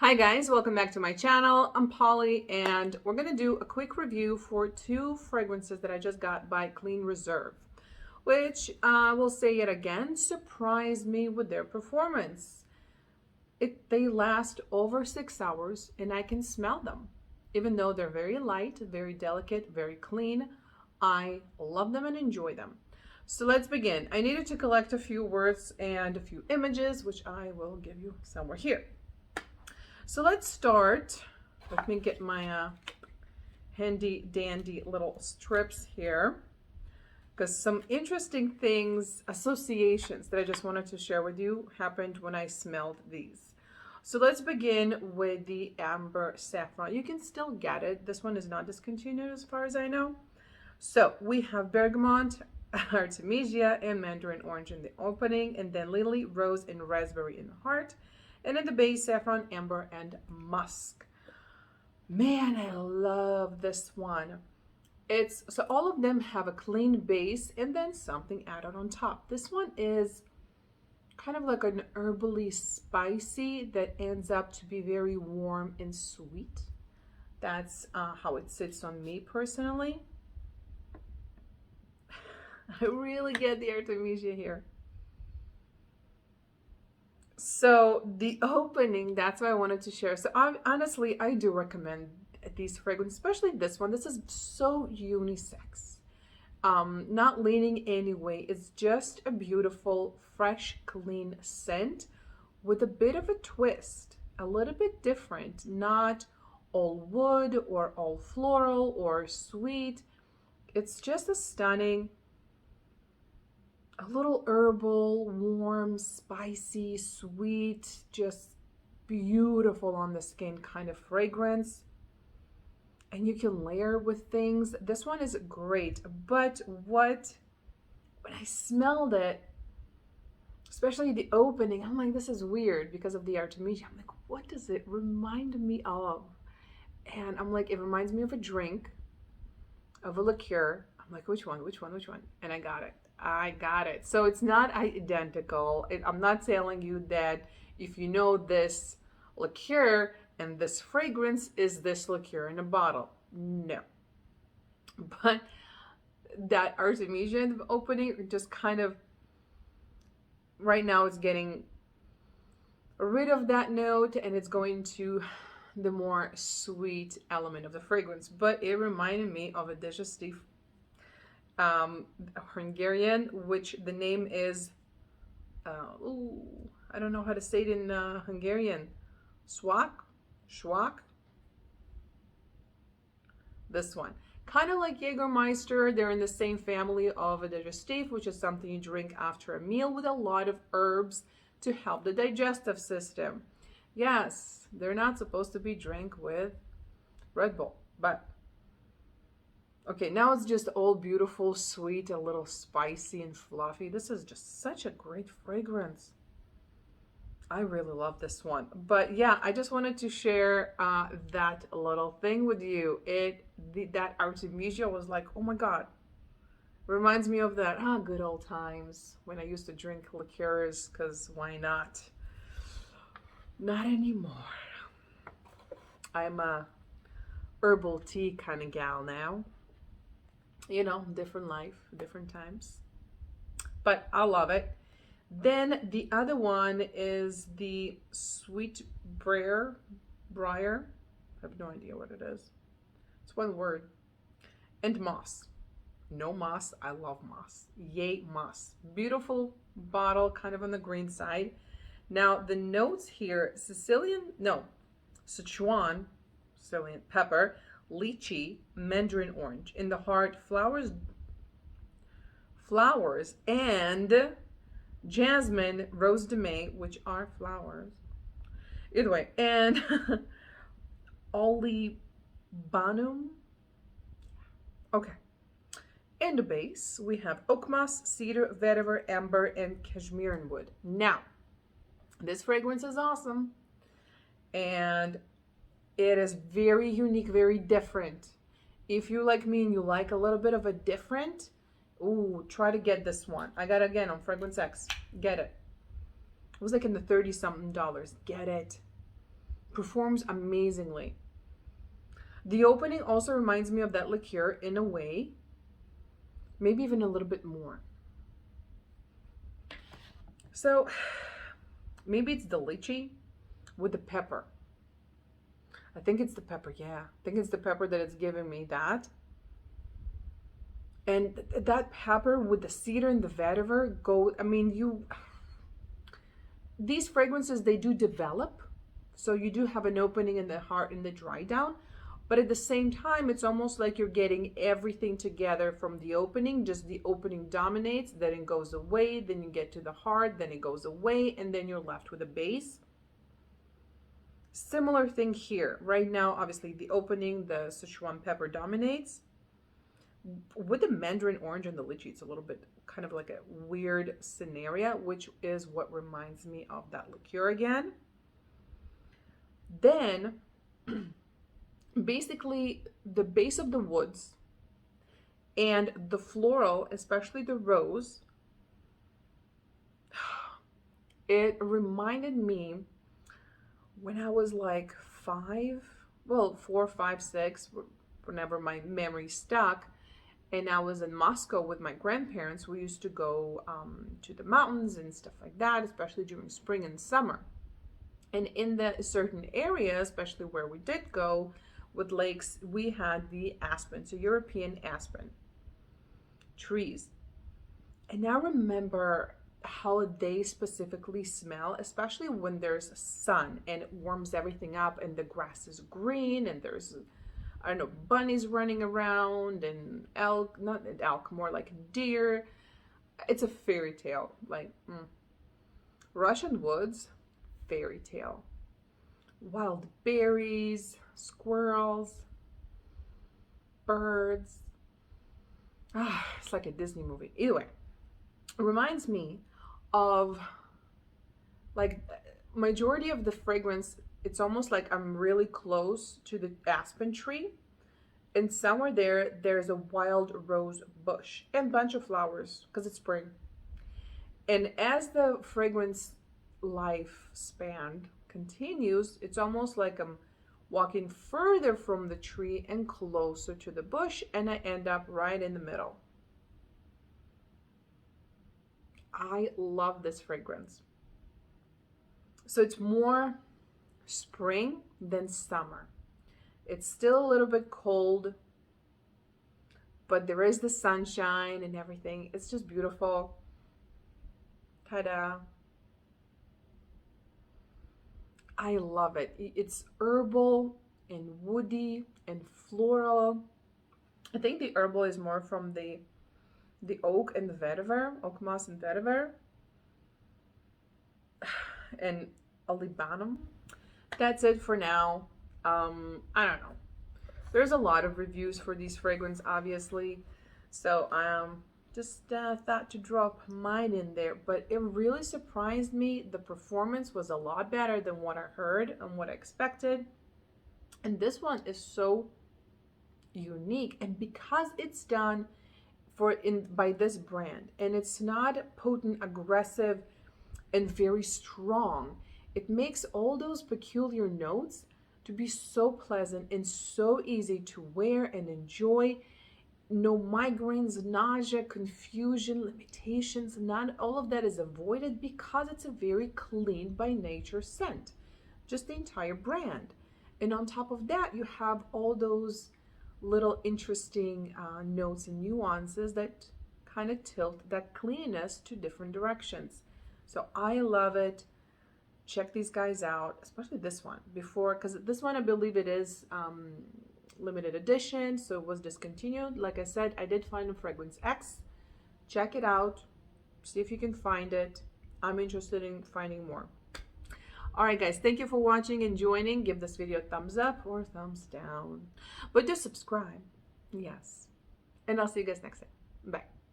Hi guys, welcome back to my channel. I'm Polly and we're going to do a quick review for two fragrances that I just got by Clean Reserve, which I will say it again, surprised me with their performance. They last over 6 hours and I can smell them. Even though they're very light, very delicate, very clean, I love them and enjoy them. So let's begin. I needed to collect a few words and a few images, which I will give you somewhere here. So let's start. Let me get my handy dandy little strips here, because some interesting things, associations that I just wanted to share with you happened when I smelled these. So let's begin with the Amber Saffron. You can still get it. This one is not discontinued as far as I know. So we have bergamot, artemisia, and mandarin orange in the opening, and then lily, rose, and raspberry in the heart. And in the base, saffron, amber, and musk. Man, I love this one. So all of them have a clean base and then something added on top. This one is kind of like an herbally spicy that ends up to be very warm and sweet. That's how it sits on me personally. I really get the artemisia here. So the opening, that's what I wanted to share. So honestly, I do recommend these fragrances, especially this one. This is so unisex. Not leaning any way. It's just a beautiful, fresh, clean scent with a bit of a twist, a little bit different, not all wood or all floral or sweet. It's just a stunning, a little herbal, warm, spicy, sweet, just beautiful on the skin kind of fragrance. And you can layer with things. This one is great, but when I smelled it, especially the opening, I'm like, this is weird because of the artemisia. I'm like, what does it remind me of? And I'm like, it reminds me of a drink, of a liqueur. I'm like, which one? And I got it. So it's not identical. I'm not telling you that if you know this liqueur and this fragrance is this liqueur in a bottle. No. But that artemisia in the opening just kind of, right now it's getting rid of that note and it's going to the more sweet element of the fragrance. But it reminded me of a digestive Hungarian, which the name is I don't know how to say it in Hungarian. Schwak. This one, kind of like Jägermeister, they're in the same family of a digestif, which is something you drink after a meal with a lot of herbs to help the digestive system. Yes, they're not supposed to be drank with Red Bull, but okay, now it's just all beautiful, sweet, a little spicy and fluffy. This is just such a great fragrance. I really love this one. But yeah, I just wanted to share that little thing with you. That artemisia was like, oh my God. Reminds me of that good old times when I used to drink liqueurs, because why not? Not anymore. I'm a herbal tea kind of gal now. You know, different life, different times. But I love it. Then the other one is the Sweetbriar. I have no idea what it is. It's one word. And moss. No moss. I love moss. Yay, moss. Beautiful bottle, kind of on the green side. Now the notes here, Sicilian pepper, lychee, mandarin orange. In the heart, flowers, and jasmine, rose de may, which are flowers. Either way, and olibanum. Okay. In the base, we have oak moss, cedar, vetiver, amber, and cashmere wood. Now, this fragrance is awesome. And it is very unique, very different. If you like me and you like a little bit of a different, try to get this one. I got it again on Fragrance X. Get it. It was like in the $30-something. Get it. performs amazingly. The opening also reminds me of that liqueur in a way, maybe even a little bit more. So maybe it's the lychee with the pepper. I think it's the pepper, yeah. I think it's the pepper that it's giving me that. And that pepper with the cedar and the vetiver go, I mean, these fragrances, they do develop. So you do have an opening in the heart and the dry down. But at the same time, it's almost like you're getting everything together from the opening. Just the opening dominates, then it goes away, then you get to the heart, then it goes away, and then you're left with a base. Similar thing here. Right now, obviously, the opening, the Sichuan pepper dominates. With the mandarin orange and the lychee, it's a little bit kind of like a weird scenario, which is what reminds me of that liqueur again. Then, basically, the base of the woods and the floral, especially the rose, it reminded me when I was like 4, 5, 6, whenever my memory stuck, and I was in Moscow with my grandparents. We used to go to the mountains and stuff like that, especially during spring and summer. And in the certain area, especially where we did go with lakes, we had the aspen, so European aspen trees. And I remember how they specifically smell, especially when there's sun and it warms everything up and the grass is green and there's, I don't know, bunnies running around and elk, not elk, more like deer. It's a fairy tale. Like Russian woods, fairy tale. Wild berries, squirrels, birds. It's like a Disney movie. Either way, it reminds me of, like, majority of the fragrance, it's almost like I'm really close to the aspen tree, and somewhere there's a wild rose bush and bunch of flowers because it's spring. And as the fragrance lifespan continues, it's almost like I'm walking further from the tree and closer to the bush, and I end up right in the middle. I love this fragrance. So it's more spring than summer. It's still a little bit cold, but there is the sunshine and everything. It's just beautiful. Ta-da. I love it. It's herbal and woody and floral. I think the herbal is more from the oak and the vetiver, oak moss and vetiver, and olibanum. That's it for now. I don't know. There's a lot of reviews for these fragrances, obviously, so just thought to drop mine in there. But it really surprised me. The performance was a lot better than what I heard and what I expected. And this one is so unique, and because it's done by this brand, and it's not potent, aggressive, and very strong, it makes all those peculiar notes to be so pleasant and so easy to wear and enjoy. No migraines, nausea, confusion, limitations, none, all of that is avoided because it's a very clean by nature scent, just the entire brand. And on top of that, you have all those little interesting notes and nuances that kind of tilt that cleanness to different directions. So I love it. Check these guys out, especially this one, because this one, I believe it is limited edition, so it was discontinued. Like I said, I did find a Fragrance X. Check it out, see if you can find it. I'm interested in finding more. All right, guys, thank you for watching and joining. Give this video a thumbs up or a thumbs down, but do subscribe. Yes, and I'll see you guys next time. Bye.